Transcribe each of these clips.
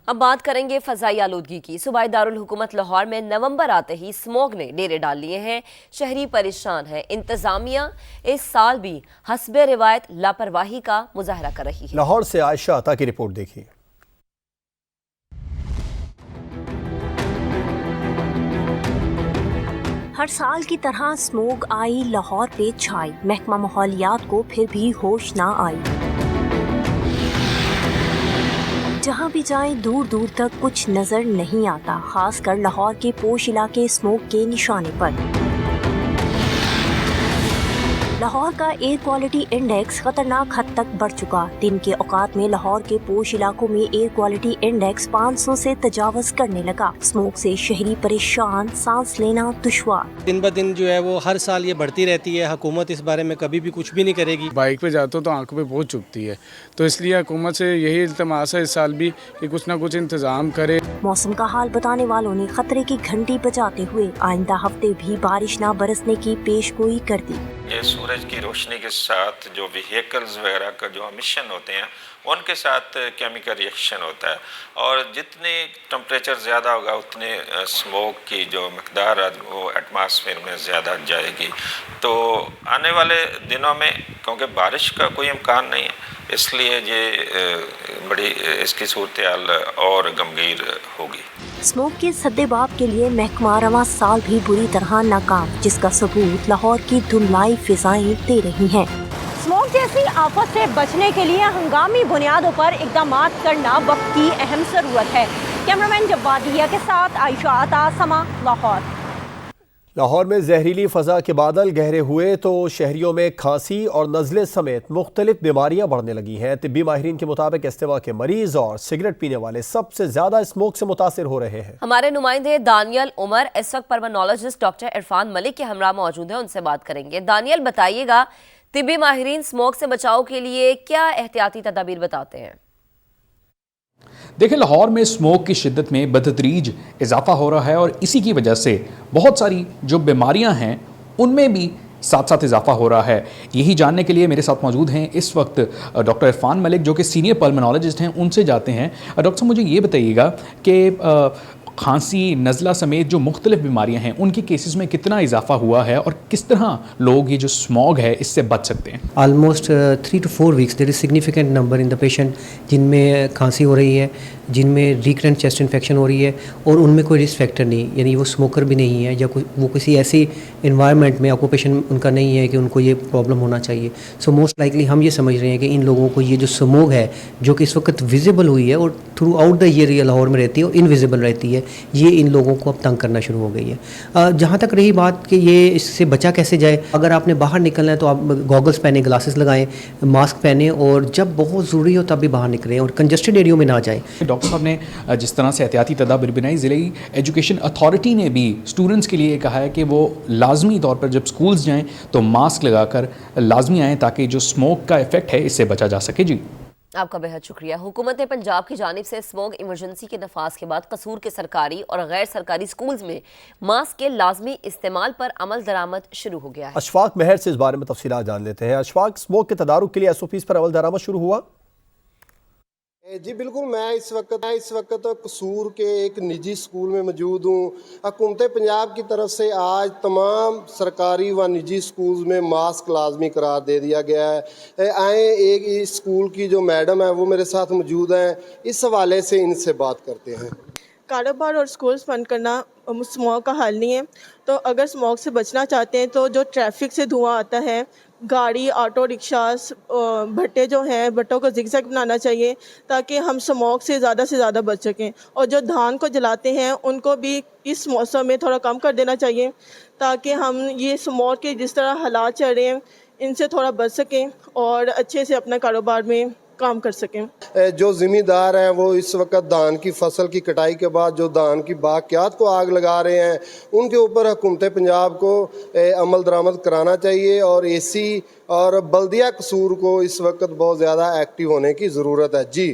اب بات کریں گے فضائی آلودگی کی۔ صوبائی دارالحکومت لاہور میں نومبر آتے ہی اسموگ نے ڈیرے ڈال لیے ہیں، شہری پریشان ہیں۔ انتظامیہ اس سال بھی حسب روایت لاپرواہی کا مظاہرہ کر رہی ہے۔ لاہور سے عائشہ عطا کی رپورٹ دیکھیے۔ ہر سال کی طرح اسموگ آئی، لاہور پہ چھائی، محکمہ ماحولیات کو پھر بھی ہوش نہ آئی۔ جہاں بھی جائیں دور دور تک کچھ نظر نہیں آتا، خاص کر لاہور کے پوش علاقے اسموگ کے نشانے پر۔ لاہور کا ایئر کوالٹی انڈیکس خطرناک حد تک بڑھ چکا۔ دن کے اوقات میں لاہور کے پوش علاقوں میں ایئر کوالٹی انڈیکس 500 سے تجاوز کرنے لگا۔ اسموگ سے شہری پریشان، سانس لینا دشوار۔ دن بہ دن جو ہے وہ ہر سال یہ بڑھتی رہتی ہے، حکومت اس بارے میں کبھی بھی کچھ بھی نہیں کرے گی۔ بائک پہ جاتا ہوں تو آنکھوں پہ بہت چبھتی ہے، تو اس لیے حکومت سے یہی التماس ہے اس سال بھی کہ کچھ نہ کچھ انتظام کرے۔ موسم کا حال بتانے والوں نے خطرے کی گھنٹی بجاتے ہوئے آئندہ ہفتے بھی بارش نہ برسنے کی پیش گوئی کر دی۔ یہ سورج کی روشنی کے ساتھ جو وہیکلز وغیرہ کا جو امیشن ہوتے ہیں ان کے ساتھ کیمیکل ریئیکشن ہوتا ہے، اور جتنے ٹمپریچر زیادہ ہوگا اتنے اسموگ کی جو مقدار ہے وہ ایٹماسفیئر میں زیادہ جائے گی۔ تو آنے والے دنوں میں کیونکہ بارش کا کوئی امکان نہیں ہے، اس لیے یہ بڑی اس کی صورتحال اور غمگیر ہوگی۔ اسموگ کے سدباب کے لیے محکمہ رواں سال بھی بری طرح ناکام، جس کا ثبوت لاہور کی دھندلائی فضائیں دے رہی ہیں۔ اسموگ جیسی آفت سے بچنے کے لیے ہنگامی بنیادوں پر اقدامات کرنا وقت کی اہم ضرورت ہے۔ کیمرامین جواد دہیا کے ساتھ عائشہ عطا، سما، لاہور۔ لاہور میں زہریلی فضا کے بادل گہرے ہوئے تو شہریوں میں کھانسی اور نزلے سمیت مختلف بیماریاں بڑھنے لگی ہیں۔ طبی ماہرین کے مطابق استوا کے مریض اور سگریٹ پینے والے سب سے زیادہ اسموگ سے متاثر ہو رہے ہیں۔ ہمارے نمائندے دانیل عمر اس وقت پلمونالوجسٹ ڈاکٹر عرفان ملک کے ہمراہ موجود ہیں، ان سے بات کریں گے۔ دانیل، بتائیے گا طبی ماہرین اسموگ سے بچاؤ کے لیے کیا احتیاطی تدابیر بتاتے ہیں؟ دیکھیں، لاہور میں اسموگ کی شدت میں بتدریج اضافہ ہو رہا ہے، اور اسی کی وجہ سے بہت ساری جو بیماریاں ہیں ان میں بھی ساتھ ساتھ اضافہ ہو رہا ہے۔ یہی جاننے کے لیے میرے ساتھ موجود ہیں اس وقت ڈاکٹر عرفان ملک، جو کہ سینئر پلمونالوجسٹ ہیں، ان سے جاتے ہیں۔ ڈاکٹر صاحب، مجھے یہ بتائیے گا کہ کھانسی، نزلہ سمیت جو مختلف بیماریاں ہیں ان کے کیسز میں کتنا اضافہ ہوا ہے، اور کس طرح لوگ یہ جو اسموگ ہے اس سے بچ سکتے ہیں؟ Almost 3 to 4 weeks there is significant number in the patient جن میں کھانسی ہو رہی ہے، جن میں ریکرنٹ چیسٹ انفیکشن ہو رہی ہے، اور ان میں کوئی رسک فیکٹر نہیں، یعنی وہ اسموکر بھی نہیں ہے، یا وہ کسی ایسی انوائرمنٹ میں آکوپیشن ان کا نہیں ہے کہ ان کو یہ پرابلم ہونا چاہیے۔ سو موسٹ لائکلی ہم یہ سمجھ رہے ہیں کہ ان لوگوں کو یہ جو اسموگ ہے جو کہ اس وقت ویزیبل ہوئی ہے اور throughout the year Lahore میں رہتی ہے اور انویزیبل رہتی ہے، یہ ان لوگوں کو اب تنگ کرنا شروع ہو گئی ہے۔ جہاں تک رہی بات کہ یہ اس سے بچا کیسے جائے، اگر آپ نے باہر نکلنا ہے تو آپ گوگلس پہنیں، گلاسز لگائیں، ماسک پہنیں، اور جب بہت ضروری ہو تب بھی باہر نکلیں اور کنجسٹڈ ایریوں میں نہ جائیں۔ ڈاکٹر صاحب نے جس طرح سے احتیاطی تدابیر بنائی، ضلعی ایجوکیشن اتھارٹی نے بھی اسٹوڈنٹس کے لیے کہا ہے کہ وہ لازمی طور پر جب سکولز جائیں تو ماسک لگا کر لازمی آئیں، تاکہ جو اسموگ کا ایفیکٹ ہے اس سے بچا جا سکے۔ جی، آپ کا بہت شکریہ۔ حکومت پنجاب کی جانب سے اسموگ ایمرجنسی کے نفاذ کے بعد قصور کے سرکاری اور غیر سرکاری سکولز میں ماسک کے لازمی استعمال پر عمل درآمد شروع ہو گیا ہے۔ اشفاق مہر سے اس بارے میں تفصیلات جان لیتے ہیں۔ اشفاق، اسموگ کے تدارک کے لیے SOPs پر عمل درآمد شروع ہوا؟ جی بالکل، میں اس وقت قصور کے ایک نجی اسکول میں موجود ہوں۔ حکومت پنجاب کی طرف سے آج تمام سرکاری و نجی اسکولز میں ماسک لازمی قرار دے دیا گیا ہے۔ آئیں ایک اسکول کی جو میڈم ہے وہ میرے ساتھ موجود ہیں، اس حوالے سے ان سے بات کرتے ہیں۔ کاروبار اور اسکولز بند کرنا اسموگ کا حل نہیں ہے، تو اگر اسموگ سے بچنا چاہتے ہیں تو جو ٹریفک سے دھواں آتا ہے، گاڑی، آٹو رکشاز، بھٹے جو ہیں، بھٹوں کو زگ زگ بنانا چاہیے تاکہ ہم اسموگ سے زیادہ بچ سکیں، اور جو دھان کو جلاتے ہیں ان کو بھی اس موسم میں تھوڑا کم کر دینا چاہیے تاکہ ہم یہ اسموگ کے جس طرح حالات چل رہے ہیں ان سے تھوڑا بچ سکیں اور اچھے سے اپنا کاروبار میں کام کر سکیں۔ جو ذمہ دار ہیں وہ اس وقت دھان کی فصل کی کٹائی کے بعد جو دھان کی باغیات کو آگ لگا رہے ہیں ان کے اوپر حکومت پنجاب کو عمل درآمد کرانا چاہیے، اور AC اور بلدیہ قصور کو اس وقت بہت زیادہ ایکٹیو ہونے کی ضرورت ہے۔ جی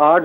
8